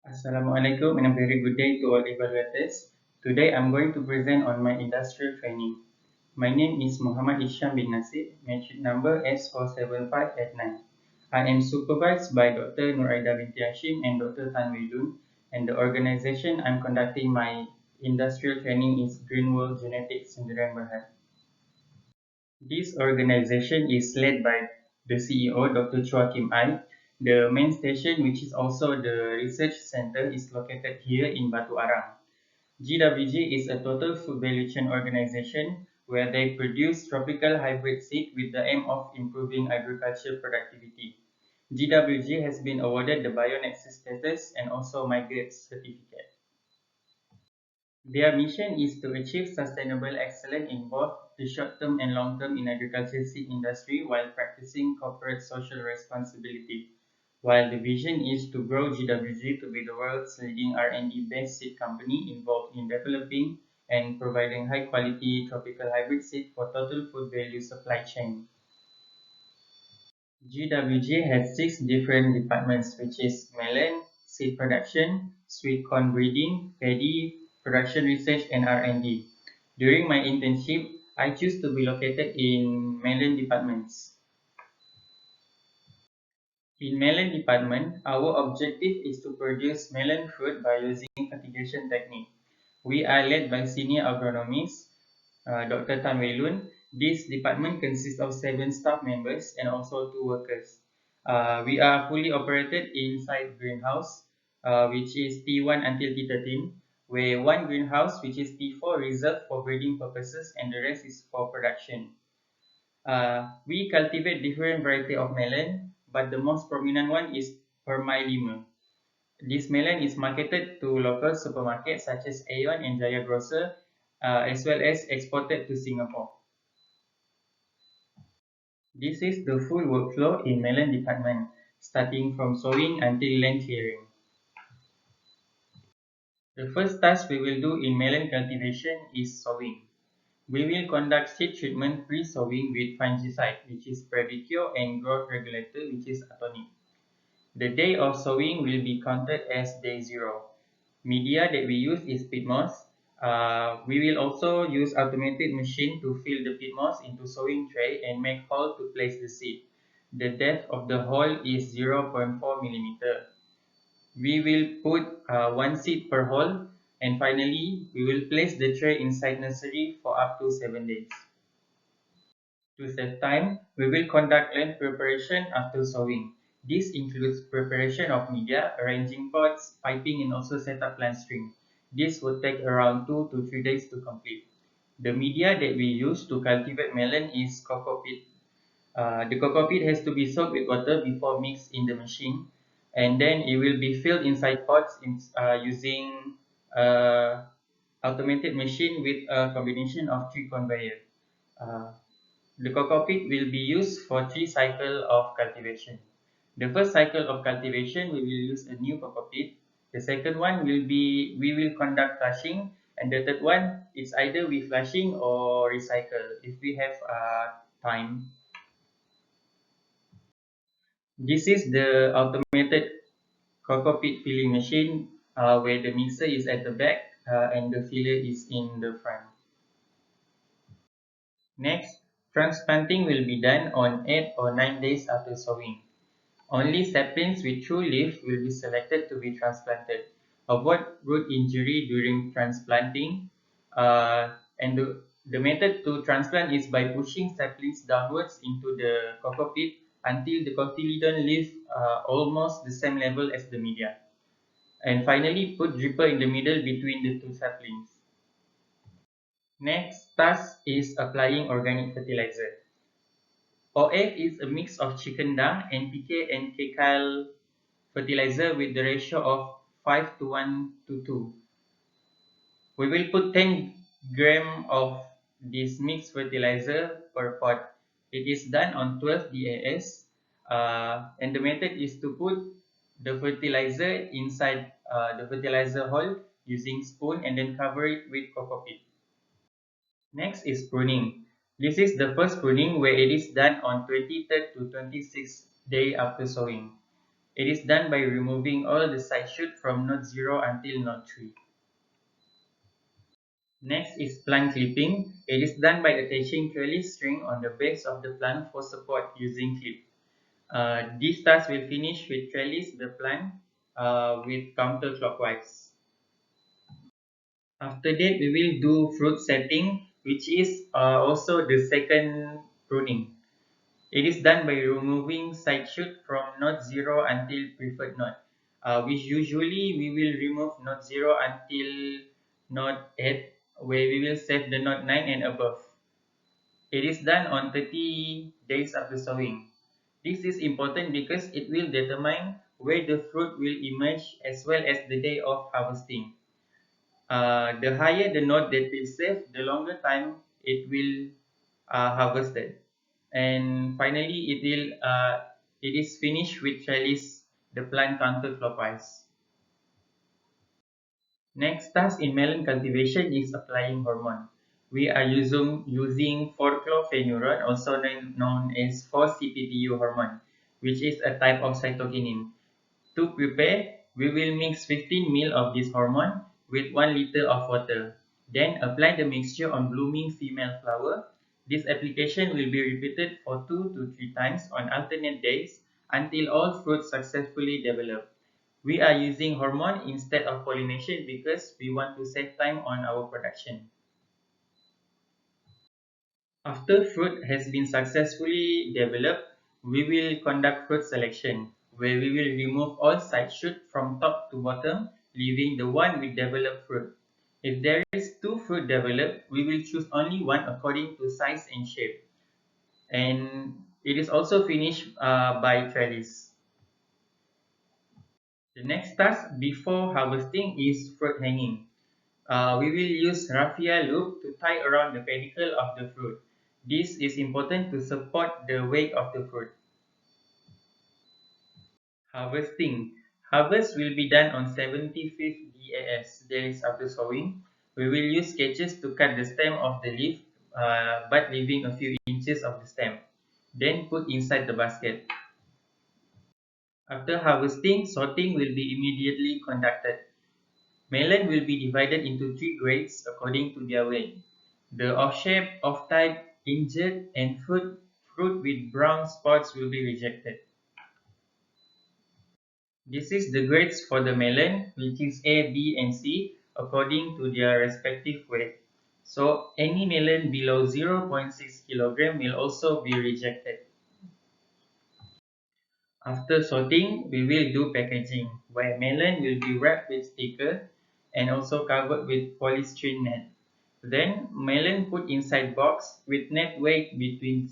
Assalamualaikum and a very good day to all evaluators. Today I'm going to present on my industrial training. My name is Muhammad Isham bin Nasib, mention number S47589. I am supervised by Dr. Nuraida binti Hashim and Dr. Tan Wei Lun, and the organization I'm conducting my industrial training is Greenworld Genetics Sdn Bhd. This organization is led by the CEO, Dr. Chua Kim Ai. The main station, which is also the research center, is located here in Batu Arang. GWG is a total food value chain organization where they produce tropical hybrid seed with the aim of improving agriculture productivity. GWG has been awarded the Bionexus status and also Migrate certificate. Their mission is to achieve sustainable excellence in both the short-term and long-term in agriculture seed industry while practicing corporate social responsibility. While the vision is to grow GWG to be the world's leading R&D-based seed company involved in developing and providing high-quality tropical hybrid seed for total food value supply chain. GWG has 6 different departments, which is melon, seed production, sweet corn breeding, paddy, production research, and R&D. During my internship, I choose to be located in melon departments. In melon department, our objective is to produce melon fruit by using fertigation technique. We are led by senior agronomist Dr. Tan Wei Lun. This department consists of 7 staff members and also 2 workers. We are fully operated inside greenhouse, which is T1 until T13, where one greenhouse, which is T4, reserved for breeding purposes, and the rest is for production. We cultivate different variety of melon, but the most prominent one is Permai Lima. This melon is marketed to local supermarkets such as Aeon and Jaya Grocer, as well as exported to Singapore. This is the full workflow in melon department, starting from sowing until land clearing. The first task we will do in melon cultivation is sowing. We will conduct seed treatment pre-sowing with fungicide, which is Previcure, and growth regulator, which is Atonic. The day of sowing will be counted as day 0. Media that we use is peat moss. We will also use automated machine to fill the peat moss into sowing tray and make hole to place the seed. The depth of the hole is 0.4 millimeter. We will put 1 seed per hole, and finally we will place the tray inside nursery for up to 7 days. To save time, we will conduct land preparation after sowing. This includes preparation of media, arranging pots, piping, and also set up plant string. This will take around 2 to 3 days to complete. The media that we use to cultivate melon is coco peat. The coco peat has to be soaked with water before mixed in the machine, and then it will be filled inside pots using automated machine with a combination of 3 conveyor. Uh, the coco peat will be used for 3 cycles of cultivation. The first cycle of cultivation, we will use a new coco peat. The second one will be, we will conduct flushing. And the third one, it's either we flushing or recycle if we have time. This is the automated coco peat filling machine where the mixer is at the back and the filler is in the front. Next, transplanting will be done on 8 or 9 days after sowing. Only saplings with true leaf will be selected to be transplanted. Avoid root injury during transplanting. And the method to transplant is by pushing saplings downwards into the coco peat until the cotyledon leaf almost the same level as the media. And finally, put dripper in the middle between the 2 saplings. Next task is applying organic fertilizer. OF is a mix of chicken dung, NPK, and kcal fertilizer with the ratio of 5 to 1 to 2. We will put 10 gram of this mixed fertilizer per pot. It is done on 12 DAS, and the method is to put the fertilizer inside the fertilizer hole using spoon and then cover it with coco peat. Next is pruning. This is the first pruning where it is done on 23rd to 26th day after sowing. It is done by removing all the side shoot from node 0 until node 3. Next is plant clipping. It is done by attaching trellis string on the base of the plant for support using clip. This task will finish with trellis the plant with counterclockwise. After that, we will do fruit setting, which is also the second pruning. It is done by removing side shoot from node 0 until preferred node, which usually we will remove node 0 until node 8, where we will save the node 9 and above. It is done on 30 days after sowing. This is important because it will determine where the fruit will emerge as well as the day of harvesting. The higher the node that will save, the longer time it will harvested. And finally, it is finished with trellis the plant counterclockwise. Next task in melon cultivation is applying hormone. We are using 4-chlorphenuron, also known as 4-CPTU hormone, which is a type of cytokinin. To prepare, we will mix 15 ml of this hormone with 1 liter of water. Then apply the mixture on blooming female flower. This application will be repeated for 2 to 3 times on alternate days until all fruits successfully develop. We are using hormone instead of pollination because we want to save time on our production. After fruit has been successfully developed, we will conduct fruit selection, where we will remove all side shoot from top to bottom, leaving the one with developed fruit. If there is 2 fruit developed, we will choose only one according to size and shape. And it is also finished by trellis. The next task before harvesting is fruit hanging. We will use raffia loop to tie around the pedicle of the fruit. This is important to support the weight of the fruit. Harvesting. Harvest will be done on 75th DAS, days after sowing. We will use sketches to cut the stem of the leaf, but leaving a few inches of the stem. Then put inside the basket. After harvesting, sorting will be immediately conducted. Melon will be divided into 3 grades according to their weight. The off-shape, off-type, injured, and fruit with brown spots will be rejected. This is the grades for the melon, which is A, B, and C, according to their respective weight. So any melon below 0.6 kg will also be rejected. After sorting, we will do packaging, where melon will be wrapped with sticker and also covered with polystyrene net. Then melon put inside box with net weight between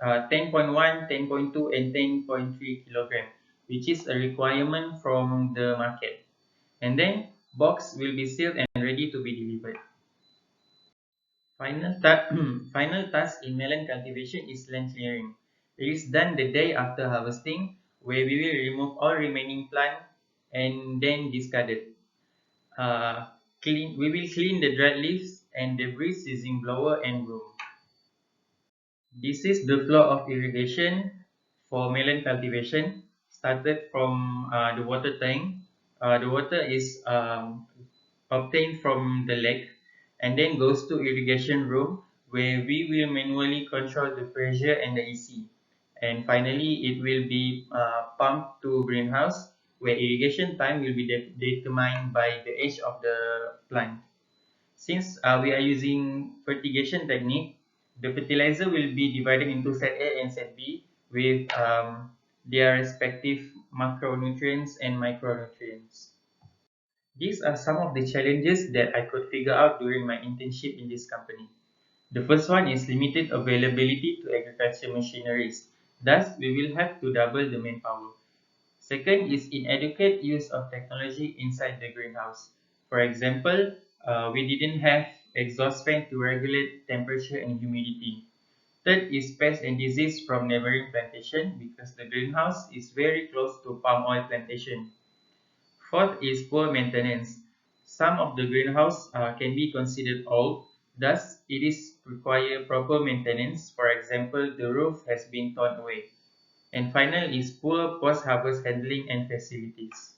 10.1, 10.2 and 10.3 kg, which is a requirement from the market. And then box will be sealed and ready to be delivered. Final task in melon cultivation is land clearing. It is done the day after harvesting, where we will remove all remaining plant and then discard it. We will clean the dried leaves and debris using blower and broom. This is the flow of irrigation for melon cultivation. Started from the water tank. The water is obtained from the lake and then goes to irrigation room where we will manually control the pressure and the EC. And finally, it will be pumped to greenhouse where irrigation time will be determined by the age of the plant. Since we are using fertigation technique, the fertilizer will be divided into set A and set B with their respective macronutrients and micronutrients. These are some of the challenges that I could figure out during my internship in this company. The first one is limited availability to agriculture machineries. Thus, we will have to double the manpower. Second is inadequate use of technology inside the greenhouse. For example, we didn't have exhaust fan to regulate temperature and humidity. Third is pest and disease from neighboring plantation because the greenhouse is very close to palm oil plantation. Fourth is poor maintenance. Some of the greenhouse can be considered old, thus it is require proper maintenance. For example, the roof has been torn away. And final is poor post-harvest handling and facilities.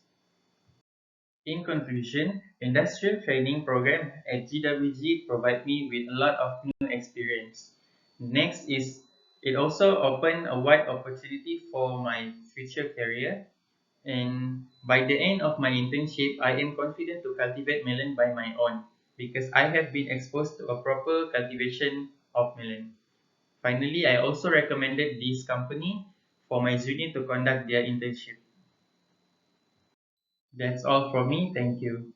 In conclusion, industrial training program at GWG provide me with a lot of new experience. Next is it also opened a wide opportunity for my future career. And by the end of my internship, I am confident to cultivate melon by my own because I have been exposed to a proper cultivation of melon. Finally, I also recommended this company for my junior to conduct their internship. That's all from me. Thank you.